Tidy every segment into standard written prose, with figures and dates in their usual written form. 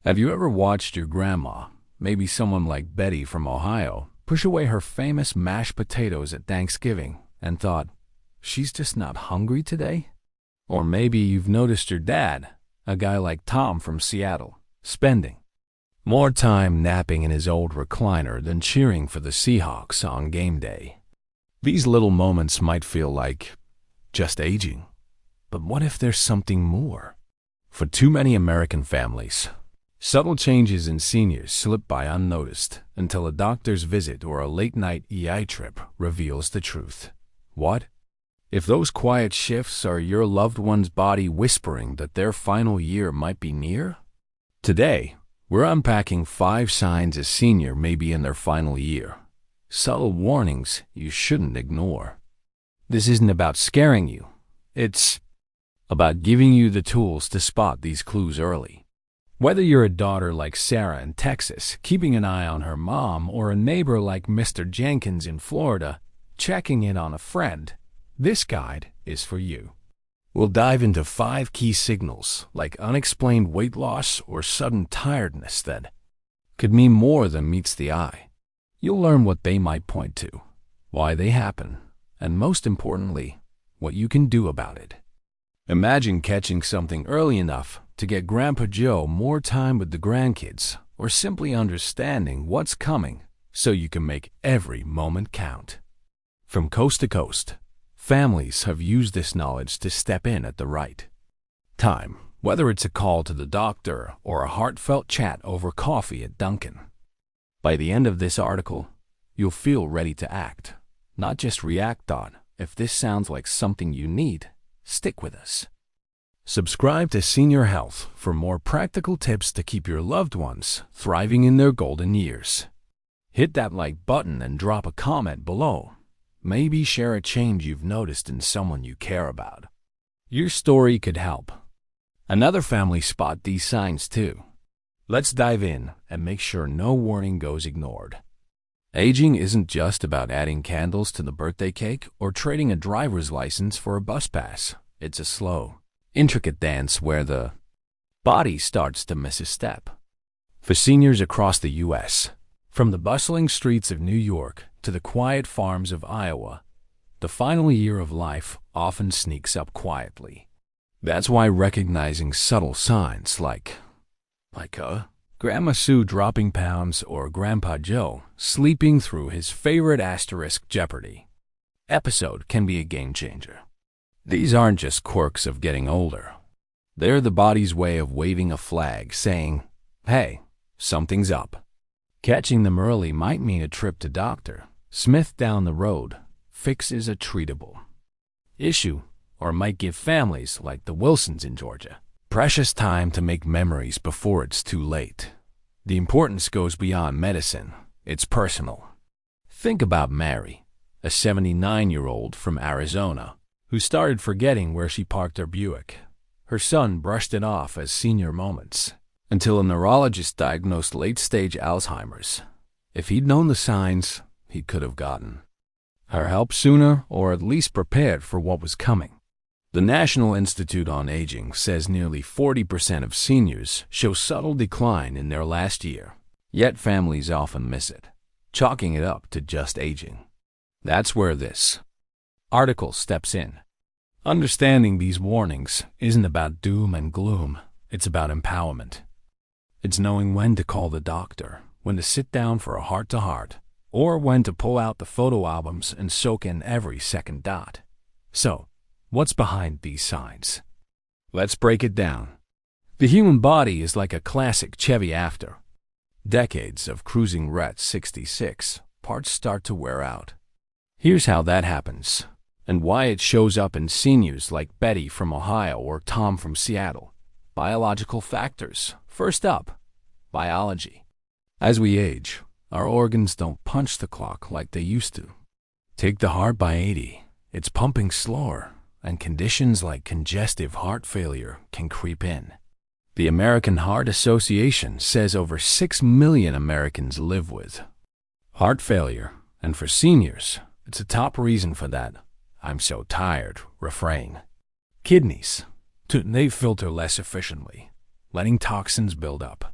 Have you ever watched your grandma, maybe someone like Betty from Ohio, push away her famous mashed potatoes at Thanksgiving and thought, she's just not hungry today? Or maybe you've noticed your dad, a guy like Tom from Seattle, spending more time napping in his old recliner than cheering for the Seahawks on game day. These little moments might feel like just aging, but what if there's something more? For too many American families, subtle changes in seniors slip by unnoticed until a doctor's visit or a late-night EI trip reveals the truth. What if those quiet shifts are your loved one's body whispering that their final year might be near? Today, we're unpacking 5 signs a senior may be in their final year. Subtle warnings you shouldn't ignore. This isn't about scaring you. It's about giving you the tools to spot these clues early. Whether you're a daughter like Sarah in Texas, keeping an eye on her mom, or a neighbor like Mr. Jenkins in Florida, checking in on a friend, this guide is for you. We'll dive into 5 key signals like unexplained weight loss or sudden tiredness that could mean more than meets the eye. You'll learn what they might point to, why they happen, and most importantly, what you can do about it. Imagine catching something early enough to get Grandpa Joe more time with the grandkids, or simply understanding what's coming so you can make every moment count. From coast to coast, families have used this knowledge to step in at the right time, whether it's a call to the doctor or a heartfelt chat over coffee at Dunkin'. By the end of this article, you'll feel ready to act, not just react on. If this sounds like something you need, stick with us. Subscribe to Senior Health for more practical tips to keep your loved ones thriving in their golden years. Hit that like button and drop a comment below. Maybe share a change you've noticed in someone you care about. Your story could help another family spot these signs too. Let's dive in and make sure no warning goes ignored. Aging isn't just about adding candles to the birthday cake or trading a driver's license for a bus pass. It's a slow, intricate dance where the body starts to miss a step. For seniors across the U.S., from the bustling streets of New York to the quiet farms of Iowa, the final year of life often sneaks up quietly. That's why recognizing subtle signs like Grandma Sue dropping pounds or Grandpa Joe sleeping through his favorite asterisk Jeopardy episode can be a game changer. These aren't just quirks of getting older. They're the body's way of waving a flag saying, hey, something's up. Catching them early might mean a trip to Dr. Smith down the road. Fix is a treatable issue, or might give families like the Wilsons in Georgia precious time to make memories before it's too late. The importance goes beyond medicine. It's personal. Think about Mary, a 79-year-old from Arizona, who started forgetting where she parked her Buick. Her son brushed it off as senior moments, until a neurologist diagnosed late-stage Alzheimer's. If he'd known the signs, he could have gotten her help sooner, or at least prepared for what was coming. The National Institute on Aging says nearly 40% of seniors show subtle decline in their last year, yet families often miss it, chalking it up to just aging. That's where this article steps in. Understanding these warnings isn't about doom and gloom, it's about empowerment. It's knowing when to call the doctor, when to sit down for a heart-to-heart, or when to pull out the photo albums and soak in every second dot. So, what's behind these signs? Let's break it down. The human body is like a classic Chevy after decades of cruising Ret 66, parts start to wear out. Here's how that happens, and why it shows up in seniors like Betty from Ohio or Tom from Seattle. Biological factors. First up, biology. As we age, our organs don't punch the clock like they used to. Take the heart by 80, it's pumping slower, and conditions like congestive heart failure can creep in. The American Heart Association says over 6 million Americans live with heart failure, and for seniors, it's a top reason for that "I'm so tired" refrain. Kidneys. They filter less efficiently, letting toxins build up.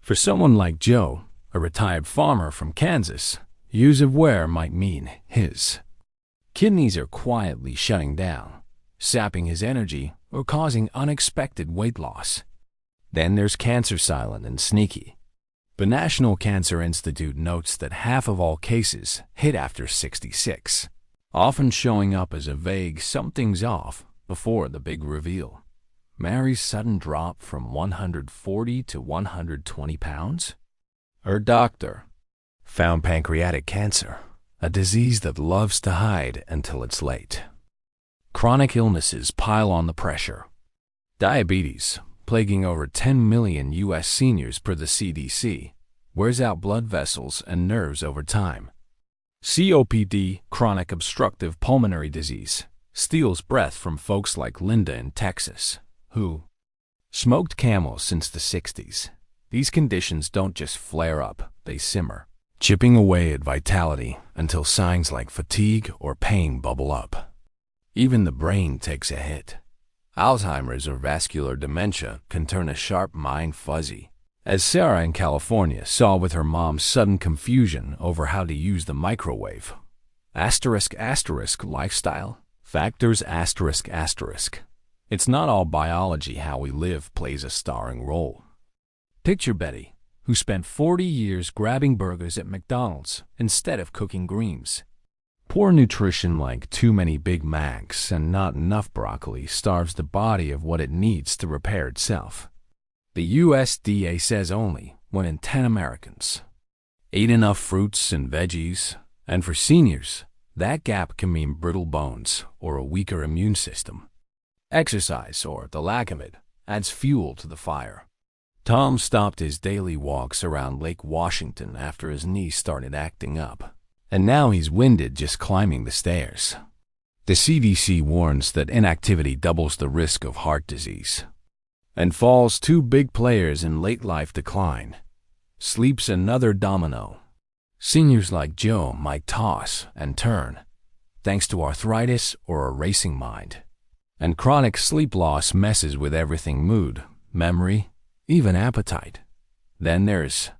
For someone like Joe, a retired farmer from Kansas, years of wear might mean his kidneys are quietly shutting down, sapping his energy or causing unexpected weight loss. Then there's cancer silent and sneaky. The National Cancer Institute notes that half of all cases hit after 66, often showing up as a vague something's off before the big reveal. Mary's sudden drop from 140 to 120 pounds? Her doctor found pancreatic cancer, a disease that loves to hide until it's late. Chronic illnesses pile on the pressure. Diabetes, plaguing over 10 million U.S. seniors per the CDC, wears out blood vessels and nerves over time. COPD, chronic obstructive pulmonary disease, steals breath from folks like Linda in Texas, who smoked Camel since the 60s. These conditions don't just flare up, they simmer, chipping away at vitality until signs like fatigue or pain bubble up. Even the brain takes a hit. Alzheimer's or vascular dementia can turn a sharp mind fuzzy, as Sarah in California saw with her mom's sudden confusion over how to use the microwave. *** lifestyle factors ***. It's not all biology. How we live plays a starring role. Picture Betty, who spent 40 years grabbing burgers at McDonald's instead of cooking greens. Poor nutrition like too many Big Macs and not enough broccoli starves the body of what it needs to repair itself. The USDA says only 1 in 10 Americans ate enough fruits and veggies, and for seniors, that gap can mean brittle bones or a weaker immune system. Exercise, or the lack of it, adds fuel to the fire. Tom stopped his daily walks around Lake Washington after his knee started acting up, and now he's winded just climbing the stairs. The CDC warns that inactivity doubles the risk of heart disease. And fall's 2 big players in late life decline. Sleep's another domino. Seniors like Joe might toss and turn, thanks to arthritis or a racing mind. And chronic sleep loss messes with everything: mood, memory, even appetite. Then there's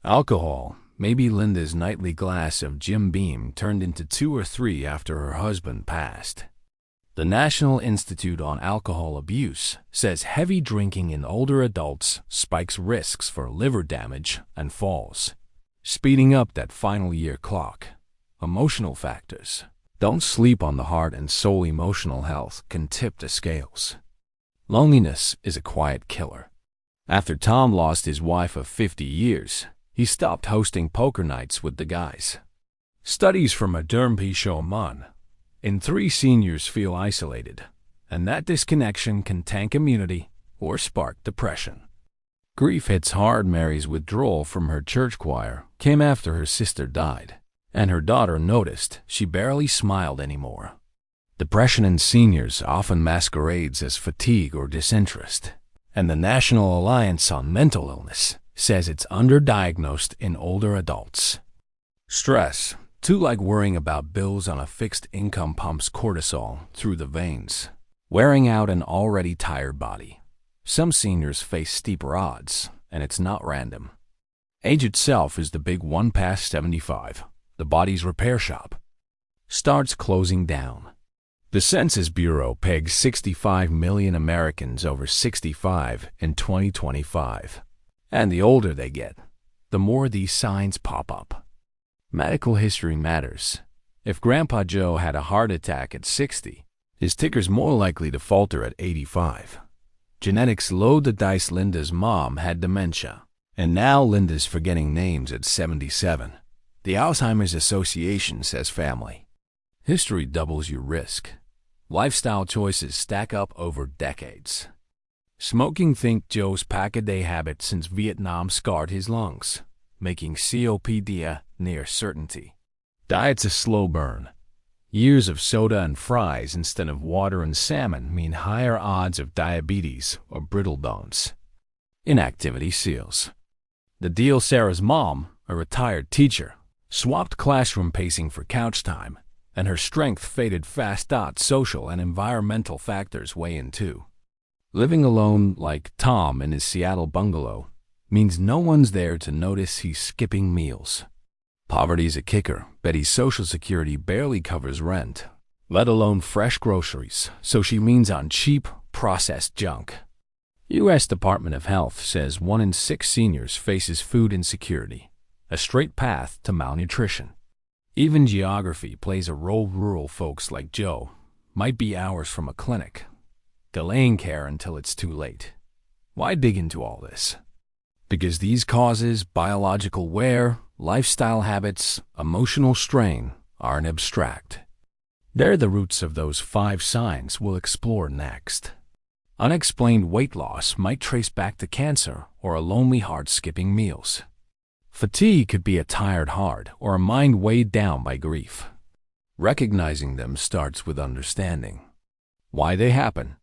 alcohol. Maybe Linda's nightly glass of Jim Beam turned into 2 or 3 after her husband passed. The National Institute on Alcohol Abuse says heavy drinking in older adults spikes risks for liver damage and falls, speeding up that final year clock. Emotional factors. Don't sleep on the heart and soul. Emotional health can tip the scales. Loneliness is a quiet killer. After Tom lost his wife of 50 years, he stopped hosting poker nights with the guys. Studies from a Dermpi show in 3 seniors feel isolated, and that disconnection can tank immunity or spark depression. Grief hits hard. Mary's withdrawal from her church choir came after her sister died, and her daughter noticed she barely smiled anymore. Depression in seniors often masquerades as fatigue or disinterest, and the National Alliance on Mental Illness says it's underdiagnosed in older adults. Stress, too, like worrying about bills on a fixed income, pumps cortisol through the veins, wearing out an already tired body. Some seniors face steeper odds, and it's not random. Age itself is the big one. Past 75, the body's repair shop starts closing down. The Census Bureau pegs 65 million Americans over 65 in 2025. And the older they get, the more these signs pop up. Medical history matters. If Grandpa Joe had a heart attack at 60, his ticker's more likely to falter at 85. Genetics load the dice. Linda's mom had dementia, and now Linda's forgetting names at 77. The Alzheimer's Association says family history doubles your risk. Lifestyle choices stack up over decades. Smoking. Think Joe's pack-a-day habit since Vietnam scarred his lungs, making COPD a near certainty. Diet's a slow burn. Years of soda and fries instead of water and salmon mean higher odds of diabetes or brittle bones. Inactivity seals the deal. Sarah's mom, a retired teacher, swapped classroom pacing for couch time, and her strength faded fast. Social and environmental factors weigh in too. Living alone like Tom in his Seattle bungalow, means no one's there to notice he's skipping meals. Poverty's a kicker. Betty's Social Security barely covers rent, let alone fresh groceries, so she leans on cheap, processed junk. U.S. Department of Health says 1 in 6 seniors faces food insecurity, a straight path to malnutrition. Even geography plays a role. Rural folks like Joe might be hours from a clinic, delaying care until it's too late. Why dig into all this? Because these causes, biological wear, lifestyle habits, emotional strain, aren't abstract. They're the roots of those 5 signs we'll explore next. Unexplained weight loss might trace back to cancer or a lonely heart skipping meals. Fatigue could be a tired heart or a mind weighed down by grief. Recognizing them starts with understanding why they happen.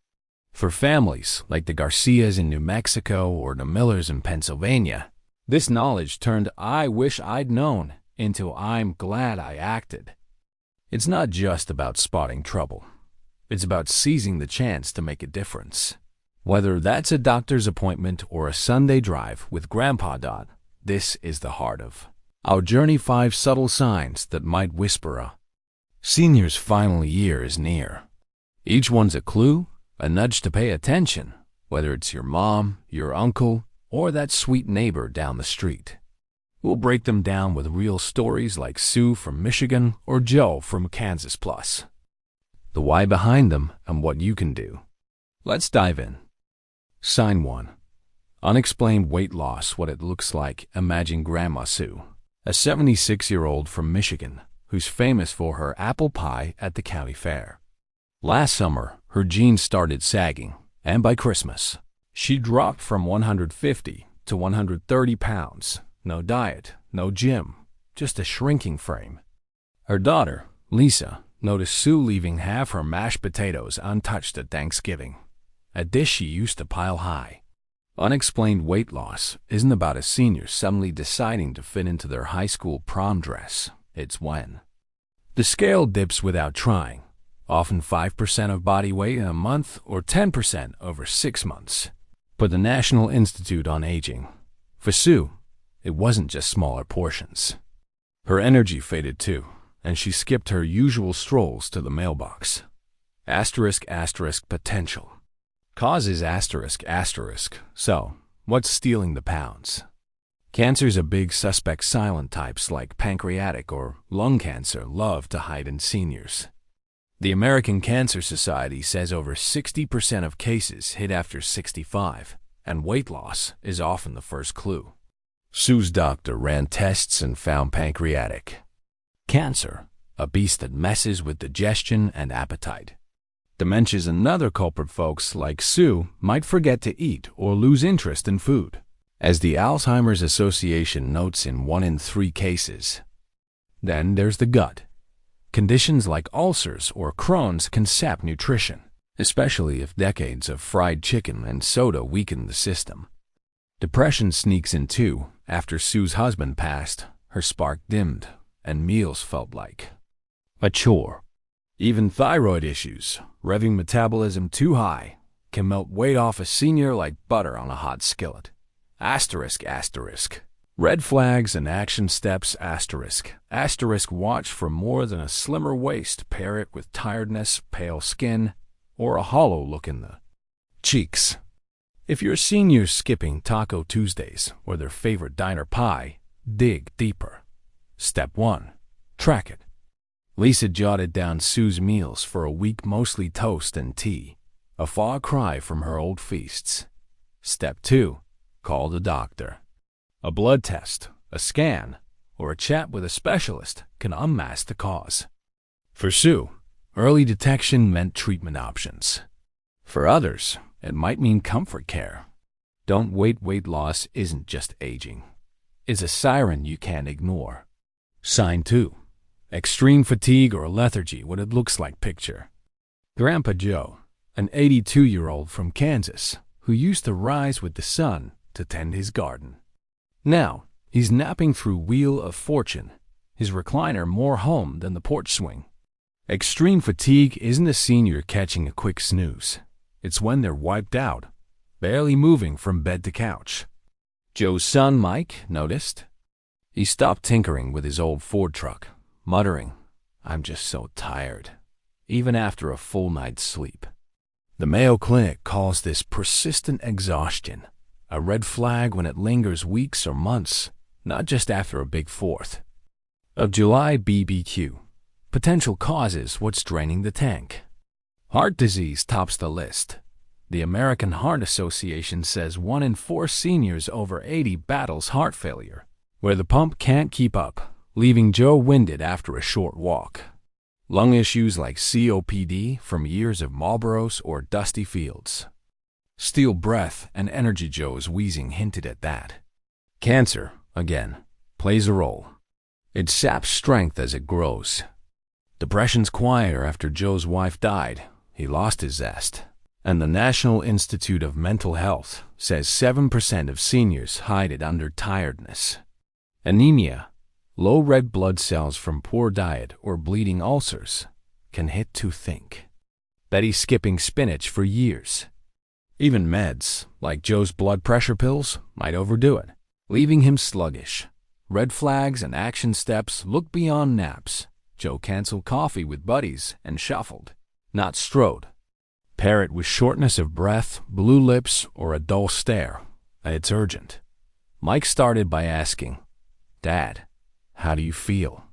For families like the Garcias in New Mexico or the Millers in Pennsylvania, this knowledge turned "I wish I'd known" into "I'm glad I acted." It's not just about spotting trouble. It's about seizing the chance to make a difference. Whether that's a doctor's appointment or a Sunday drive with Grandpa Dot, this is the heart of our journey. 5 subtle signs that might whisper a senior's final year is near. Each one's a clue, a nudge to pay attention, whether it's your mom, your uncle, or that sweet neighbor down the street. We'll break them down with real stories like Sue from Michigan or Joe from Kansas Plus. The why behind them and what you can do. Let's dive in. Sign 1. Unexplained weight loss. What it looks like. Imagine Grandma Sue, a 76-year-old from Michigan who's famous for her apple pie at the county fair. Last summer, her jeans started sagging, and by Christmas, she dropped from 150 to 130 pounds. No diet, no gym, just a shrinking frame. Her daughter, Lisa, noticed Sue leaving half her mashed potatoes untouched at Thanksgiving, a dish she used to pile high. Unexplained weight loss isn't about a senior suddenly deciding to fit into their high school prom dress. It's when the scale dips without trying, often 5% of body weight in a month or 10% over 6 months. But the National Institute on Aging, for Sue, it wasn't just smaller portions. Her energy faded too, and she skipped her usual strolls to the mailbox. Potential. Causes ***. So, what's stealing the pounds? Cancer's a big suspect. Silent types like pancreatic or lung cancer love to hide in seniors. The American Cancer Society says over 60% of cases hit after 65, and weight loss is often the first clue. Sue's doctor ran tests and found pancreatic cancer, a beast that messes with digestion and appetite. Dementia's another culprit. Folks like Sue might forget to eat or lose interest in food, as the Alzheimer's Association notes in 1 in 3 cases. Then there's the gut. Conditions like ulcers or Crohn's can sap nutrition, especially if decades of fried chicken and soda weaken the system. Depression sneaks in too. After Sue's husband passed, her spark dimmed, and meals felt like a chore. Even thyroid issues, revving metabolism too high, can melt weight off a senior like butter on a hot skillet. Red flags and action steps. Watch for more than a slimmer waist. Pair it with tiredness, pale skin, or a hollow look in the cheeks. If your senior's skipping Taco Tuesdays or their favorite diner pie, dig deeper. Step 1. Track it. Lisa jotted down Sue's meals for a week, mostly toast and tea, a far cry from her old feasts. Step 2. Call the doctor. A blood test, a scan, or a chat with a specialist can unmask the cause. For Sue, early detection meant treatment options. For others, it might mean comfort care. Don't wait. Weight loss isn't just aging. It's a siren you can't ignore. Sign 2. Extreme fatigue or lethargy. What it looks like. Picture Grandpa Joe, an 82-year-old from Kansas, who used to rise with the sun to tend his garden. Now, he's napping through Wheel of Fortune, his recliner more home than the porch swing. Extreme fatigue isn't a senior catching a quick snooze. It's when they're wiped out, barely moving from bed to couch. Joe's son, Mike, noticed. He stopped tinkering with his old Ford truck, muttering, "I'm just so tired," even after a full night's sleep. The Mayo Clinic calls this persistent exhaustion, a red flag when it lingers weeks or months, not just after a big 4th of July BBQ. Potential causes: what's draining the tank? Heart disease tops the list. The American Heart Association says 1 in 4 seniors over 80 battles heart failure, where the pump can't keep up, leaving Joe winded after a short walk. Lung issues like COPD from years of Marlboros or dusty fields. Steel breath and energy. Joe's wheezing hinted at that. Cancer, again, plays a role. It saps strength as it grows. Depression's quieter after Joe's wife died. He lost his zest. And the National Institute of Mental Health says 7% of seniors hide it under tiredness. Anemia, low red blood cells from poor diet or bleeding ulcers, can hit to think. Betty skipping spinach for years. Even meds, like Joe's blood pressure pills, might overdo it, leaving him sluggish. Red flags and action steps: look beyond naps. Joe canceled coffee with buddies and shuffled, not strode. Pair it with shortness of breath, blue lips, or a dull stare. It's urgent. Mike started by asking, "Dad, how do you feel?"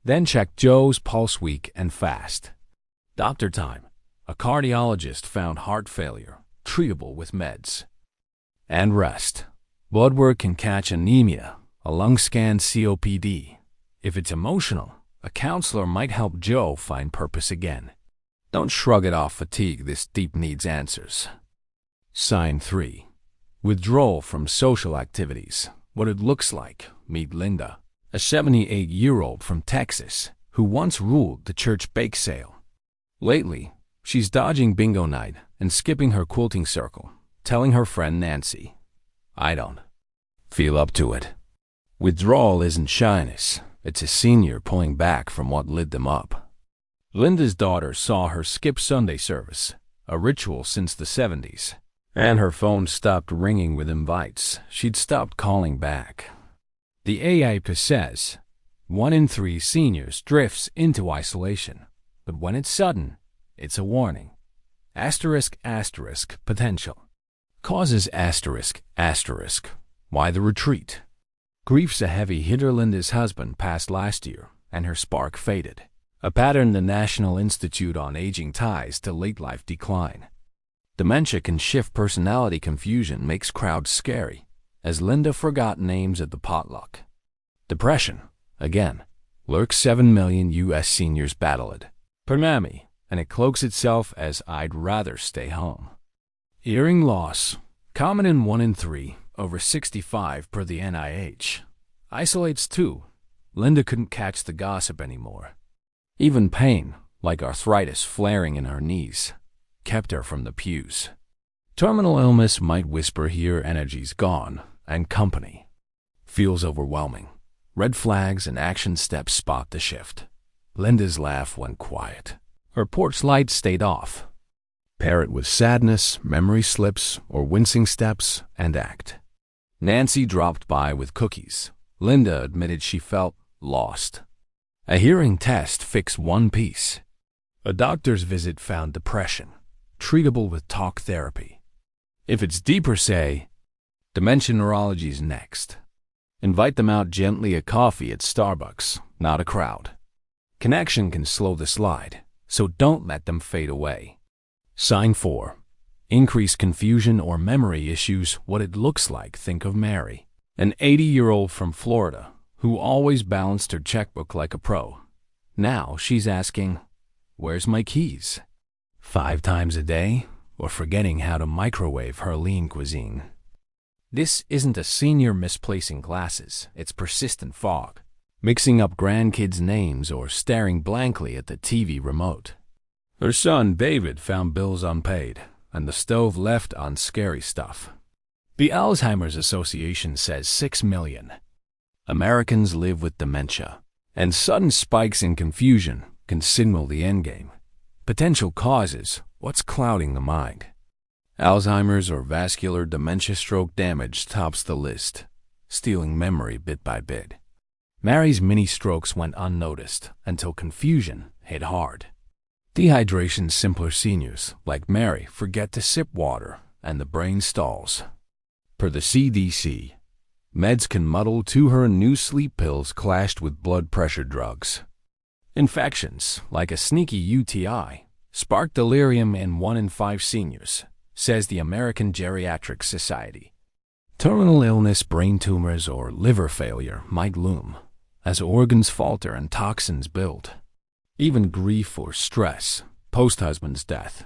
Then checked Joe's pulse weak and fast. Doctor time. A cardiologist found heart failure, treatable with meds. And rest. Blood work can catch anemia, a lung scan COPD. If it's emotional, a counselor might help Joe find purpose again. Don't shrug it off fatigue. This deep needs answers. Sign 3. Withdrawal from social activities. What it looks like. Meet Linda, a 78-year-old from Texas who once ruled the church bake sale. Lately, she's dodging bingo night and skipping her quilting circle, telling her friend Nancy, "I don't feel up to it." Withdrawal isn't shyness. It's a senior pulling back from what lit them up. Linda's daughter saw her skip Sunday service, a ritual since the 70s, and her phone stopped ringing with invites. She'd stopped calling back. The AIPA says 1 in 3 seniors drifts into isolation, but when it's sudden, it's a warning. Asterisk, asterisk, potential. Causes asterisk, asterisk. Why the retreat? Grief's a heavy hitter. Linda's husband passed last year, and her spark faded. A pattern the National Institute on Aging ties to late life decline. Dementia can shift personality. Confusion makes crowds scary, as Linda forgot names at the potluck. Depression, again, lurks. 7 million U.S. seniors battle it. Permami, and it cloaks itself as "I'd rather stay home." Hearing loss, common in 1 in 3, over 65 per the NIH. Isolates too. Linda couldn't catch the gossip anymore. Even pain, like arthritis flaring in her knees, kept her from the pews. Terminal illness might whisper here: energy's gone, and company feels overwhelming. Red flags and action steps spot the shift. Linda's laugh went quiet. Her porch light stayed off. Pair it with sadness, memory slips, or wincing steps, and act. Nancy dropped by with cookies. Linda admitted she felt lost. A hearing test fixed one piece. A doctor's visit found depression, treatable with talk therapy. If it's deeper, say, dementia neurology's next. Invite them out gently. A coffee at Starbucks, not a crowd. Connection can slow the slide, so don't let them fade away. Sign 4. Increased confusion or memory issues. What it looks like. Think of Mary, an 80-year-old from Florida who always balanced her checkbook like a pro. Now she's asking, "Where's my keys?" 5 times a day, or forgetting how to microwave her lean cuisine. This isn't a senior misplacing glasses. It's persistent fog, mixing up grandkids' names or staring blankly at the TV remote. Her son David found bills unpaid and the stove left on. Scary stuff. The Alzheimer's Association says 6 million Americans live with dementia, and sudden spikes in confusion can signal the endgame. Potential causes: what's clouding the mind? Alzheimer's or vascular dementia. Stroke damage tops the list. stealing memory bit by bit. Mary's mini strokes went unnoticed until confusion hit hard. Dehydration's simpler seniors, like Mary, forget to sip water and the brain stalls. Per the CDC, meds can muddle to her new sleep pills clashed with blood pressure drugs. Infections, like a sneaky UTI, spark delirium in 1 in 5 seniors, says the American Geriatric Society. Terminal illness, brain tumors, or liver failure might loom as organs falter and toxins build. Even grief or stress, post-husband's death,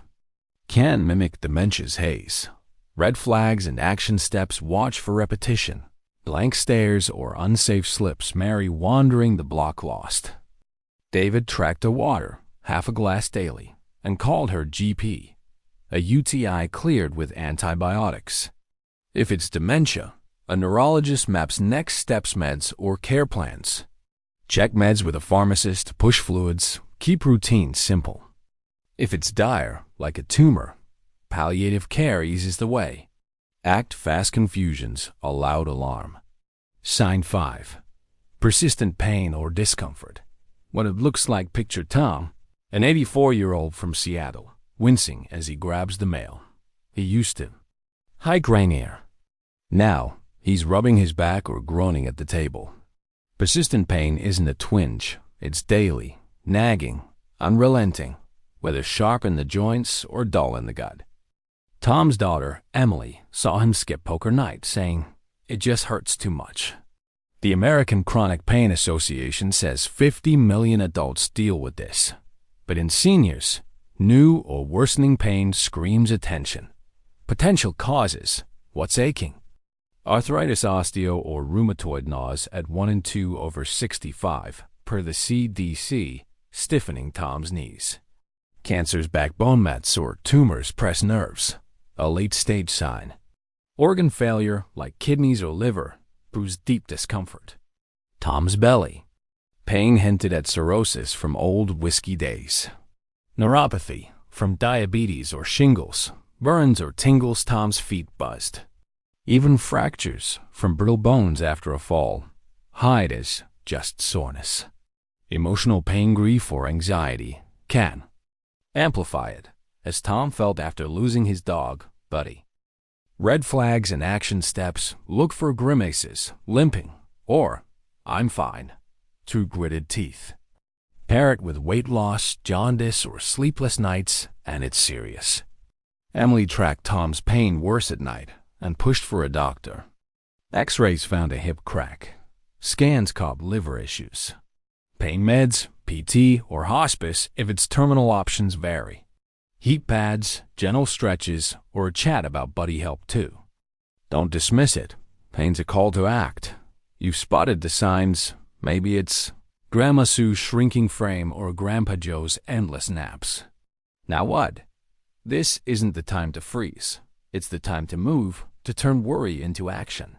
can mimic dementia's haze. Red flags and action steps watch for repetition, blank stares or unsafe slips. Mary wandering the block lost. David tracked her water, half a glass daily, and called her GP. A UTI cleared with antibiotics. If it's dementia, a neurologist maps next steps meds or care plans. Check meds with a pharmacist, push fluids, keep routines simple. If it's dire, like a tumor, palliative care eases the way. Act fast confusions, a loud alarm. Sign 5. Persistent pain or discomfort. When it looks like picture Tom, an 84-year-old from Seattle, wincing as he grabs the mail. He used to hike Rainier. Now, he's rubbing his back or groaning at the table. Persistent pain isn't a twinge, it's daily, nagging, unrelenting, whether sharp in the joints or dull in the gut. Tom's daughter, Emily, saw him skip poker night, saying, "It just hurts too much." The American Chronic Pain Association says 50 million adults deal with this. But in seniors, new or worsening pain screams attention. Potential causes: what's aching? Arthritis, osteo, or rheumatoid nausea at 1 in 2 over 65, per the CDC, stiffening Tom's knees. Cancer's backbone mets or tumors press nerves, a late-stage sign. Organ failure, like kidneys or liver, proves deep discomfort. Tom's belly, pain hinted at cirrhosis from old whiskey days. Neuropathy, from diabetes or shingles, burns or tingles. Tom's feet buzzed. Even fractures, from brittle bones after a fall, hide as just soreness. Emotional pain, grief, or anxiety can amplify it, as Tom felt after losing his dog, Buddy. Red flags and action steps: look for grimaces, limping, or "I'm fine" through gritted teeth. Pair it with weight loss, jaundice, or sleepless nights, and it's serious. Emily tracked Tom's pain worse at night and pushed for a doctor. X-rays found a hip crack. Scans caught liver issues. Pain meds, PT, or hospice if its terminal options vary. Heat pads, gentle stretches, or a chat about Buddy help too. Don't dismiss it. Pain's a call to act. You've spotted the signs. Maybe it's Grandma Sue's shrinking frame or Grandpa Joe's endless naps. Now what? This isn't the time to freeze. It's the time to move, to turn worry into action.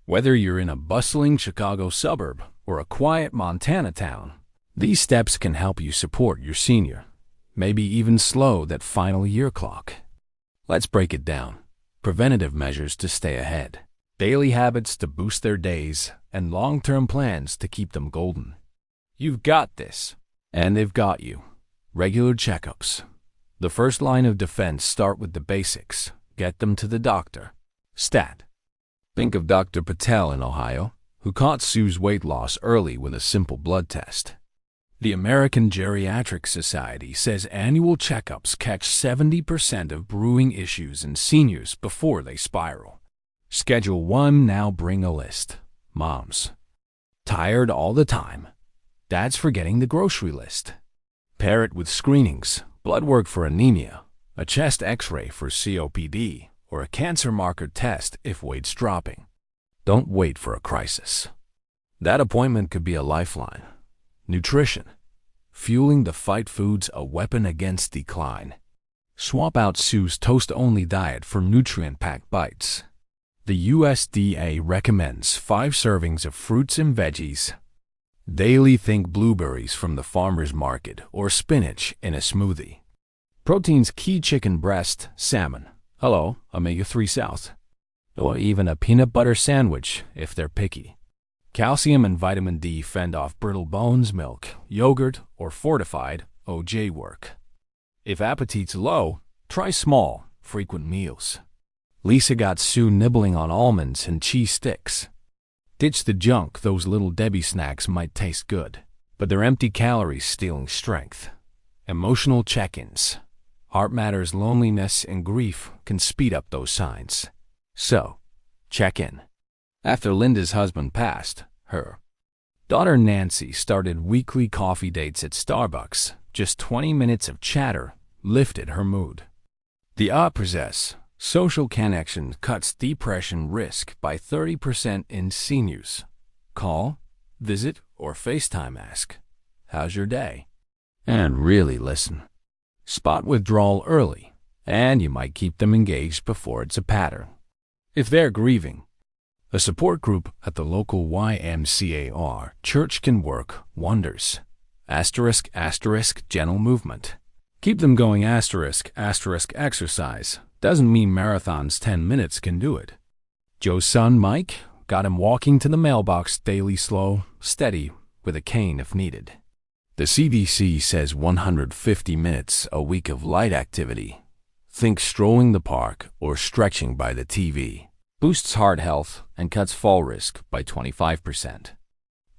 Whether you're in a bustling Chicago suburb or a quiet Montana town, these steps can help you support your senior, maybe even slow that final year clock. Let's break it down. Preventative measures to stay ahead, daily habits to boost their days, and long-term plans to keep them golden. You've got this, and they've got you. Regular checkups. The first line of defense: start with the basics. Get them to the doctor. Stat. Think of Dr. Patel in Ohio, who caught Sue's weight loss early with a simple blood test. The American Geriatric Society says annual checkups catch 70% of brewing issues in seniors before they spiral. Schedule 1 now. Bring a list. Moms. Tired all the time. Dads forgetting the grocery list. Pair it with screenings, blood work for anemia, a chest x-ray for COPD, or a cancer marker test if weight's dropping. Don't wait for a crisis. That appointment could be a lifeline. Nutrition. Fueling the fight foods, a weapon against decline. Swap out Sue's toast-only diet for nutrient-packed bites. The USDA recommends 5 servings of fruits and veggies daily. Think blueberries from the farmer's market or spinach in a smoothie. Proteins: key chicken breast, salmon. Hello, omega-3 South. or even a peanut butter sandwich if they're picky. Calcium and vitamin D fend off brittle bones, milk, yogurt, or fortified OJ work. If appetite's low, try small, frequent meals. Lisa got Sue nibbling on almonds and cheese sticks. Ditch the junk. Those little Debbie snacks might taste good, but they're empty calories stealing strength. Emotional check-ins. Heart matters. Loneliness and grief can speed up those signs. So, check in. After Linda's husband passed, her daughter Nancy started weekly coffee dates at Starbucks. Just 20 minutes of chatter lifted her mood. The possess social connection cuts depression risk by 30% in seniors. Call, visit, or FaceTime. Ask, "How's your day?" And really listen. Spot withdrawal early, and you might keep them engaged before it's a pattern. If they're grieving, a support group at the local YMCA or church can work wonders. Asterisk, asterisk, gentle movement. Keep them going. Asterisk, asterisk, exercise. Doesn't mean marathons. 10 minutes can do it. Joe's son, Mike, got him walking to the mailbox daily, slow, steady, with a cane if needed. The CDC says 150 minutes a week of light activity. Think strolling the park or stretching by the TV. Boosts heart health and cuts fall risk by 25%.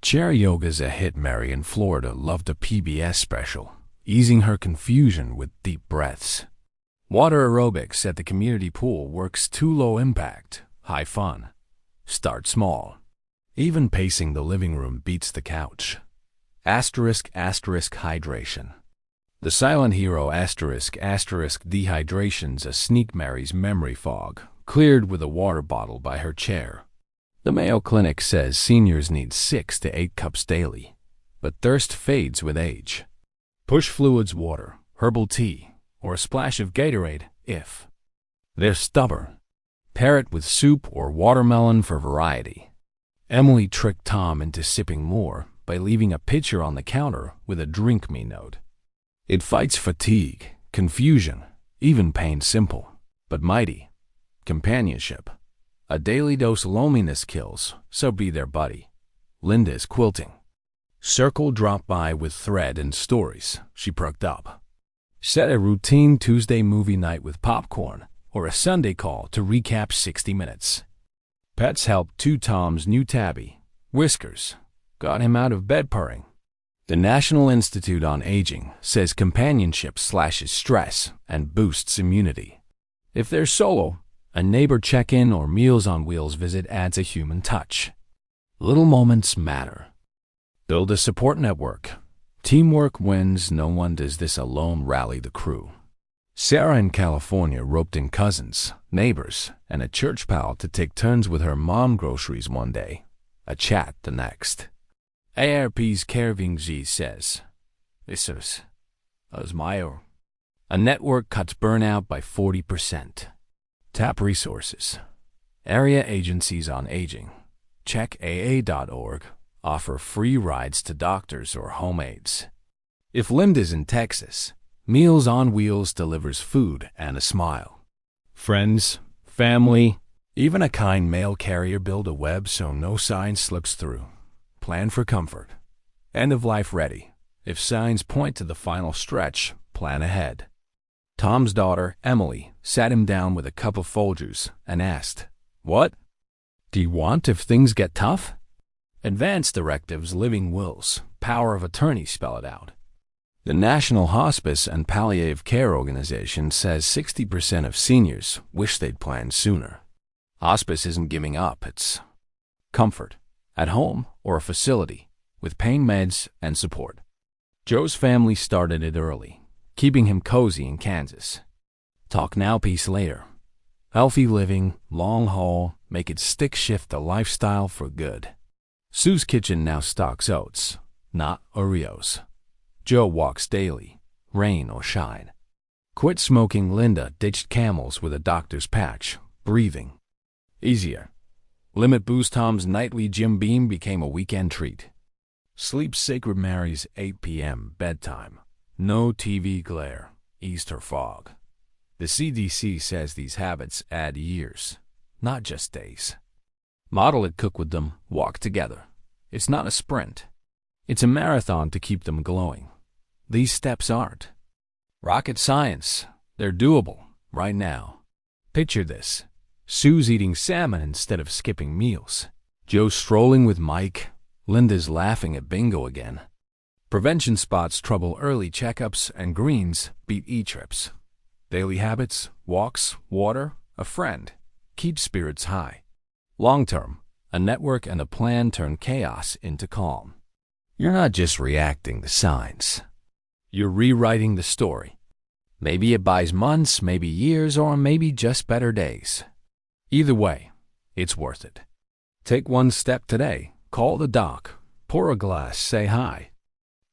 Chair yoga's a hit. Mary in Florida loved a PBS special, easing her confusion with deep breaths. Water aerobics at the community pool works too low impact, high fun. Start small. Even pacing the living room beats the couch. Asterisk, asterisk, hydration. The silent hero. Asterisk, asterisk, dehydration's a sneak. Mary's memory fog cleared with a water bottle by her chair. The Mayo Clinic says seniors need 6 to 8 cups daily, but thirst fades with age. Push fluids, water, herbal tea, or a splash of Gatorade if they're stubborn. Pair it with soup or watermelon for variety. Emily tricked Tom into sipping more by leaving a pitcher on the counter with a drink me note. It fights fatigue, confusion, even pain. Simple, but mighty. Companionship. A daily dose. Loneliness kills, so be their buddy. Linda's quilting. Circle dropped by with thread and stories. She perked up. Set a routine. Tuesday movie night with popcorn, or a Sunday call to recap 60 minutes. Pets helped too. Tom's new tabby, Whiskers, got him out of bed purring. The National Institute on Aging says companionship slashes stress and boosts immunity. If they're solo, a neighbor check-in or Meals on Wheels visit adds a human touch. Little moments matter. Build a support network. Teamwork wins. No one does this alone. Rally the crew. Sarah in California roped in cousins, neighbors, and a church pal to take turns with her mom groceries one day, a chat the next. ARP's Kerving G says, "This is Osmayo." A network cuts burnout by 40%. Tap resources. Area agencies on aging. Check AA.org. Offer free rides to doctors or home aides. If Linda's in Texas, Meals on Wheels delivers food and a smile. Friends, family, even a kind mail carrier build a web so no sign slips through. Plan for comfort. End of life ready. If signs point to the final stretch, plan ahead. Tom's daughter, Emily, sat him down with a cup of Folgers and asked, "What do you want if things get tough?" Advance directives, living wills, power of attorney spell it out. The National Hospice and Palliative Care Organization says 60% of seniors wish they'd planned sooner. Hospice isn't giving up, it's comfort, at home or a facility, with pain meds and support. Joe's family started it early, keeping him cozy in Kansas. Talk now, peace later. Healthy living, long haul, make it stick shift a lifestyle for good. Sue's Kitchen now stocks oats, not Oreos. Joe walks daily, rain or shine. Quit smoking. Linda ditched Camels with a doctor's patch, breathing easier. Limit booze. Tom's nightly Jim Beam became a weekend treat. Sleep sacred. Mary's 8 p.m. bedtime. No TV glare, eased her fog. The CDC says these habits add years. not just days. Model it, cook with them, walk together. It's not a sprint. It's a marathon to keep them glowing. These steps aren't rocket science. They're doable right now. Picture this. Sue's eating salmon instead of skipping meals. Joe strolling with Mike. Linda's laughing at bingo again. Prevention spots trouble early checkups, and greens beat e-trips. Daily habits, walks, water, a friend. Keep spirits high. Long term, a network and a plan turn chaos into calm. You're not just reacting to signs. You're rewriting the story. Maybe it buys months, maybe years, or maybe just better days. Either way, it's worth it. Take one step today. Call the doc. Pour a glass. Say hi.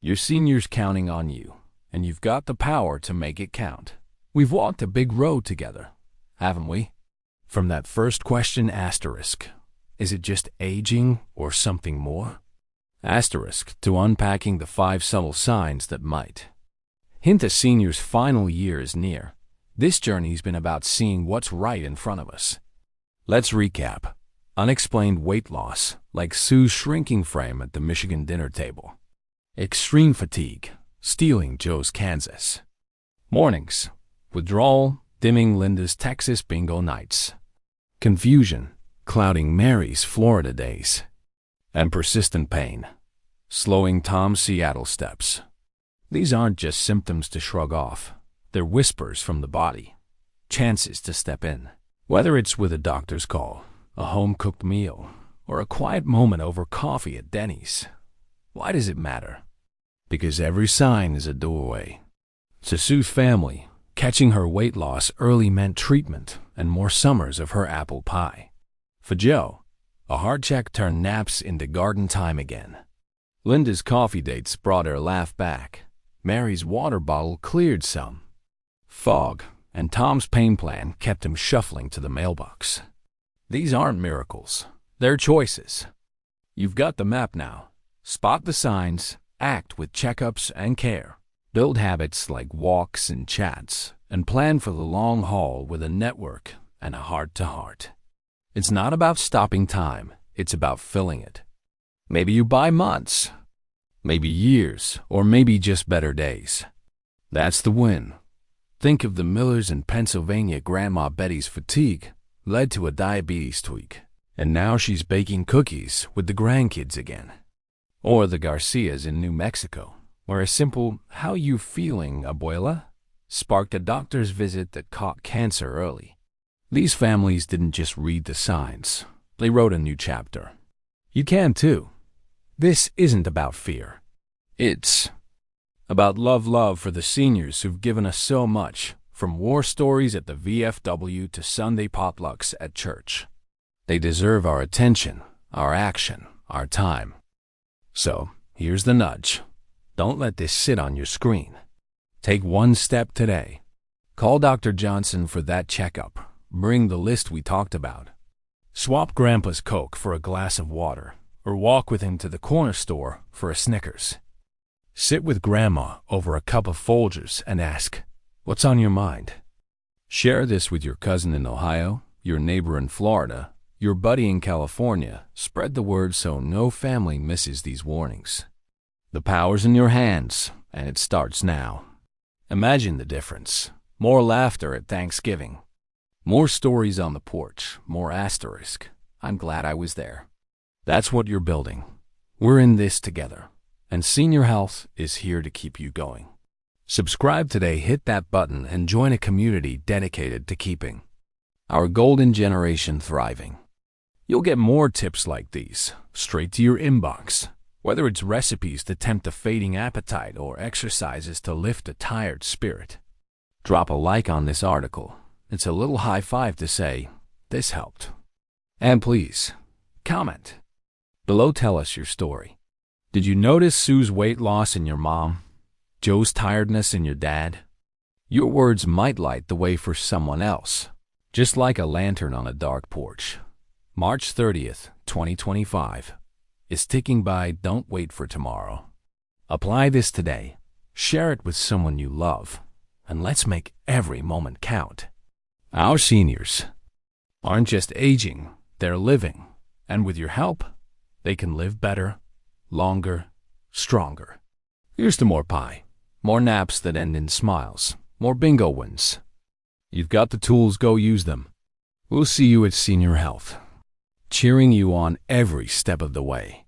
Your senior's counting on you, and you've got the power to make it count. We've walked a big road together, haven't we? From that first question asterisk, is it just aging or something more? Asterisk to unpacking the 5 subtle signs that might. Hint the senior's final year is near. This journey's been about seeing what's right in front of us. Let's recap. Unexplained weight loss, like Sue's shrinking frame at the Michigan dinner table. Extreme fatigue, stealing Joe's Kansas. Mornings, withdrawal, dimming Linda's Texas bingo nights. Confusion, clouding Mary's Florida days. And persistent pain, slowing Tom's Seattle steps. These aren't just symptoms to shrug off. They're whispers from the body, chances to step in. Whether it's with a doctor's call, a home-cooked meal, or a quiet moment over coffee at Denny's. Why does it matter? Because every sign is a doorway. To Sue's family, catching her weight loss early meant treatment and more summers of her apple pie. For Joe, a heart check turned naps into garden time again. Linda's coffee dates brought her laugh back. Mary's water bottle cleared some fog, and Tom's pain plan kept him shuffling to the mailbox. These aren't miracles. They're choices. You've got the map now. Spot the signs, act with checkups and care. Build habits like walks and chats, and plan for the long haul with a network and a heart-to-heart. It's not about stopping time. It's about filling it. Maybe you buy months, maybe years, or maybe just better days. That's the win. Think of the Millers in Pennsylvania. Grandma Betty's fatigue led to a diabetes tweak, and now she's baking cookies with the grandkids again. Or the Garcias in New Mexico, where a simple "How you feeling, abuela?" sparked a doctor's visit that caught cancer early. These families didn't just read the signs. They wrote a new chapter. You can too. This isn't about fear. It's about love for the seniors who've given us so much, from war stories at the VFW to Sunday potlucks at church. They deserve our attention, our action, our time. So, here's the nudge. Don't let this sit on your screen. Take one step today. Call Dr. Johnson for that checkup. Bring the list we talked about. Swap Grandpa's Coke for a glass of water, or walk with him to the corner store for a Snickers. Sit with Grandma over a cup of Folgers and ask, "What's on your mind?" Share this with your cousin in Ohio, your neighbor in Florida, your buddy in California. Spread the word so no family misses these warnings. The power's in your hands, and it starts now. Imagine the difference. More laughter at Thanksgiving. More stories on the porch. More asterisk. I'm glad I was there. That's what you're building. We're in this together. And Senior Health is here to keep you going. Subscribe today, hit that button, and join a community dedicated to keeping our golden generation thriving. You'll get more tips like these straight to your inbox, whether it's recipes to tempt a fading appetite or exercises to lift a tired spirit. Drop a like on this article. It's a little high five to say, this helped. And please, comment below, tell us your story. Did you notice Sue's weight loss in your mom? Joe's tiredness in your dad? Your words might light the way for someone else, just like a lantern on a dark porch. March 30th, 2025 is ticking by. Don't wait for tomorrow. Apply this today. Share it with someone you love. And let's make every moment count. Our seniors aren't just aging, they're living. And with your help, they can live better, longer, stronger. Here's to more pie, more naps that end in smiles, more bingo wins. You've got the tools, go use them. We'll see you at Senior Health, cheering you on every step of the way.